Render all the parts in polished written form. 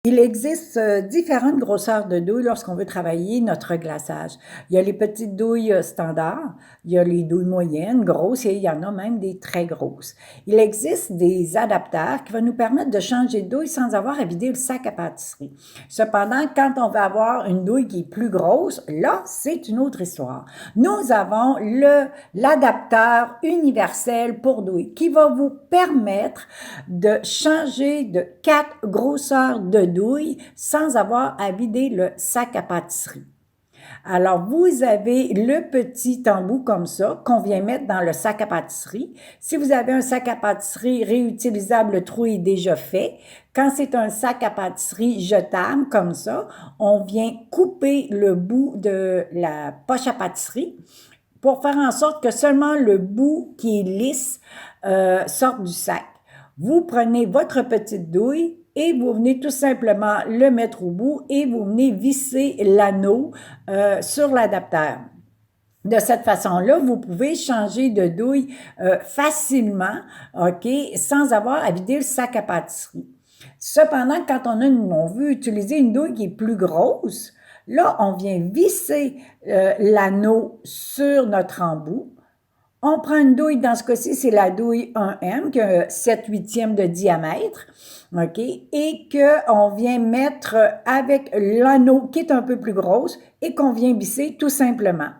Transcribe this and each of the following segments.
Il existe différentes grosseurs de douilles lorsqu'on veut travailler notre glaçage. Il y a les petites douilles standards, il y a les douilles moyennes, grosses et il y en a même des très grosses. Il existe des adapteurs qui vont nous permettre de changer de douille sans avoir à vider le sac à pâtisserie. Cependant, quand on va avoir une douille qui est plus grosse, là, c'est une autre histoire. Nous avons l'adapteur universel pour douille qui va vous permettre de changer de 4 grosseurs de douille sans avoir à vider le sac à pâtisserie. Alors, vous avez le petit embout comme ça qu'on vient mettre dans le sac à pâtisserie. Si vous avez un sac à pâtisserie réutilisable, le trou est déjà fait. Quand c'est un sac à pâtisserie jetable comme ça, on vient couper le bout de la poche à pâtisserie pour faire en sorte que seulement le bout qui est lisse sorte du sac. Vous prenez votre petite douille et vous venez tout simplement le mettre au bout et vous venez visser l'anneau sur l'adapteur. De cette façon-là, vous pouvez changer de douille facilement, OK, sans avoir à vider le sac à pâtisserie. Cependant, quand on veut utiliser une douille qui est plus grosse, là, on vient visser l'anneau sur notre embout. On prend une douille, dans ce cas-ci, c'est la douille 1M, qui a 7/8 de diamètre, OK, et qu'on vient mettre avec l'anneau qui est un peu plus grosse et qu'on vient visser tout simplement.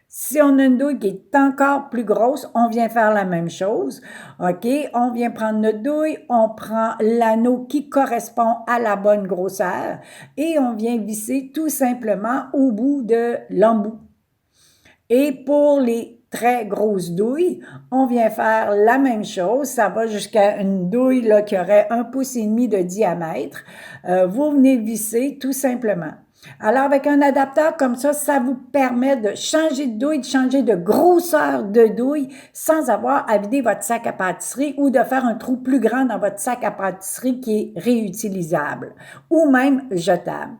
Si on a une douille qui est encore plus grosse, on vient faire la même chose, OK? On vient prendre notre douille, on prend l'anneau qui correspond à la bonne grosseur et on vient visser tout simplement au bout de l'embout. Et pour les très grosses douilles, on vient faire la même chose. Ça va jusqu'à une douille là, qui aurait 1,5 pouce de diamètre. Vous venez visser tout simplement. Alors, avec un adapteur comme ça vous permet de changer de douille, de changer de grosseur de douille sans avoir à vider votre sac à pâtisserie ou de faire un trou plus grand dans votre sac à pâtisserie qui est réutilisable ou même jetable.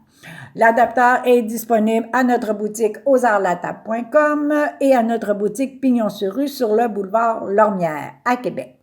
L'adapteur est disponible à notre boutique ausartlatable.com et à notre boutique Pignon-sur-Rue sur le boulevard Lormière à Québec.